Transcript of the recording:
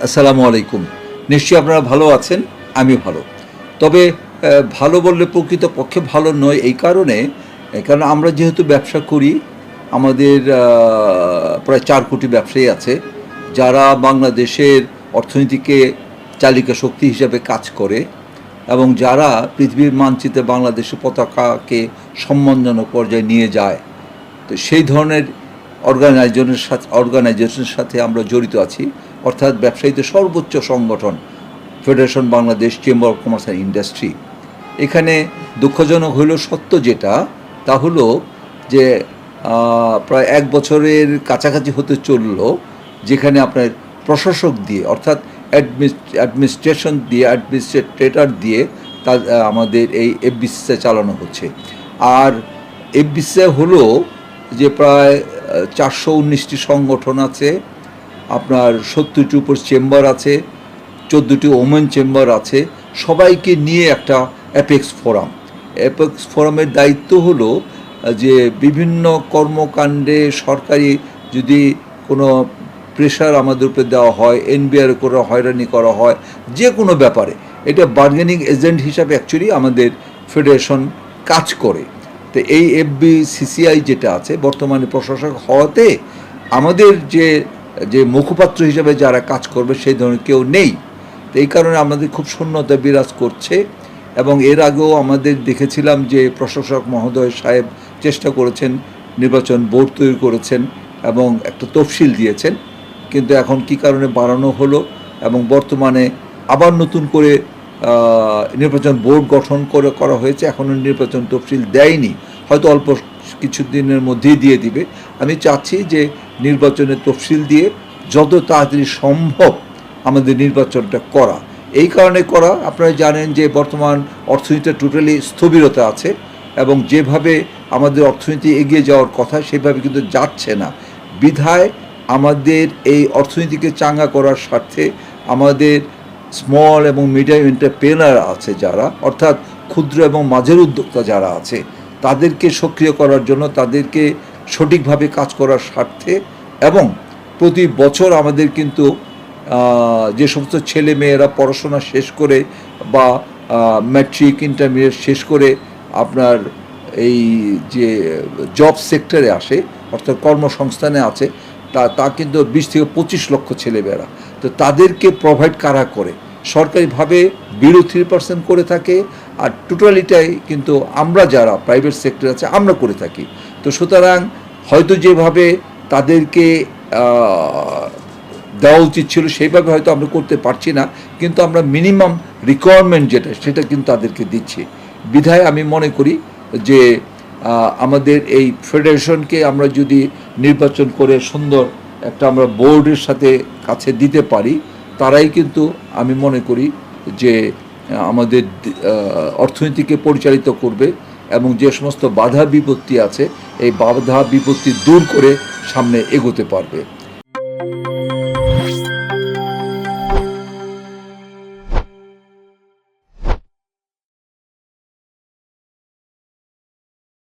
আসসালামু আলাইকুম। নিশ্চয়ই আপনারা ভালো আছেন, আমি ভালো। তবে ভালো বললে প্রকৃতপক্ষে ভালো নয় এই কারণে, কারণ আমরা যেহেতু ব্যবসা করি, আমাদের প্রায় 4 কোটি ব্যবসায়ী আছে, যারা বাংলাদেশের অর্থনীতিকে চালিকা শক্তি হিসাবে কাজ করে এবং যারা পৃথিবীর মানচিত্রে বাংলাদেশের পতাকাকে সম্মানজনক পর্যায়ে নিয়ে যায়। তো সেই ধরনের অর্গানাইজেশনের সাথে আমরা জড়িত আছি, অর্থাৎ ব্যবসায়ীদের সর্বোচ্চ সংগঠন federation Bangladesh chamber of commerce and industry. এখানে দুঃখজনক হইল সত্য যেটা, তা হলো যে প্রায় 1 বছরের কাছাকাছি হতে চলল, যেখানে আপনার প্রশাসক দিয়ে, অর্থাৎ অ্যাডমিনিস্ট্রেটর দিয়ে আমাদের এই এফবিসিসিআই চালানো হচ্ছে। আর এফবিসিসিআই হলো যে প্রায় 419টি সংগঠন আছে, আপনার 70টি উপর চেম্বার আছে, 14টি ওমেন চেম্বার আছে, সবাইকে নিয়ে একটা অ্যাপেক্স ফোরামের দায়িত্ব হলো যে বিভিন্ন কর্মকাণ্ডে সরকারি যদি কোনো প্রেশার আমাদের উপরে দেওয়া হয়, এনবিআর করে হয়রানি করা হয়, যে কোনো ব্যাপারে এটা বার্গেনিং এজেন্ট হিসাবে অ্যাকচুয়ালি আমাদের ফেডারেশন কাজ করে। তো এই এফবিসিসিআই যেটা আছে বর্তমানে প্রশাসক হওয়াতে আমাদের যে মুখপাত্র হিসাবে যারা কাজ করবে সেই ধরনের কেউ নেই। তো এই কারণে আমাদের খুব শূন্যতা বিরাজ করছে। এবং এর আগেও আমাদের দেখেছিলাম যে প্রশাসক মহোদয় সাহেব চেষ্টা করেছেন, নির্বাচন বোর্ড তৈরি করেছেন এবং একটা তফসিল দিয়েছেন, কিন্তু এখন কি কারণে বাড়ানো হলো এবং বর্তমানে আবার নতুন করে নির্বাচন বোর্ড গঠন করা হয়েছে, এখনও নির্বাচন তফসিল দেয়নি, হয়তো অল্প কিছুদিনের মধ্যেই দিয়ে দিবে। আমি চাচ্ছি যে নির্বাচনের তফসিল দিয়ে যত তাড়াতাড়ি সম্ভব আমাদের নির্বাচনটা করা। এই কারণে করা, আপনারা জানেন যে বর্তমান অর্থনীতিটা টোটালি স্থবিরতা আছে এবং যেভাবে আমাদের অর্থনীতি এগিয়ে যাওয়ার কথা সেভাবে কিন্তু যাচ্ছে না। বিধায় আমাদের এই অর্থনীতিকে চাঙ্গা করার স্বার্থে আমাদের স্মল এবং মিডিয়াম এন্টারপ্রেনার আছে যারা, অর্থাৎ ক্ষুদ্র এবং মাঝের উদ্যোক্তা যারা আছে, তাদেরকে সক্রিয় করার জন্য, তাদেরকে সঠিকভাবে কাজ করার স্বার্থে এবং প্রতি বছর আমাদের কিন্তু যে সমস্ত ছেলে মেয়েরা পড়াশোনা শেষ করে বা ম্যাট্রিক ইন্টারমিডিয়েট শেষ করে আপনার এই যে জব সেক্টরে আসে, অর্থাৎ কর্মসংস্থানে আছে, তা কিন্তু 20 থেকে 25 লক্ষ ছেলেমেয়েরা। তো তাদেরকে প্রোভাইড কারা করে? সরকারিভাবে 0.3% করে থাকে, আর টোটালিটাই কিন্তু আমরা যারা প্রাইভেট সেক্টর আছে আমরা করে থাকি। তো সুতরাং হয়তো যেভাবে তাদেরকে দেওয়া উচিত ছিল সেইভাবে হয়তো আমরা করতে পারছি না, কিন্তু আমরা মিনিমাম রিকোয়ারমেন্ট যেটা সেটা কিন্তু তাদেরকে দিচ্ছি। বিধায় আমি মনে করি যে আমাদের এই ফেডারেশনকে আমরা যদি নির্বাচন করে সুন্দর একটা আমরা বোর্ডের সাথে কাছে দিতে পারি, তারাই কিন্তু আমি মনে করি যে আমাদের অর্থনীতিকে পরিচালিত করবে এবং যে সমস্ত বাধা বিপত্তি আছে এই বাধা বিপত্তি দূর করে সামনে এগোতে পারবে।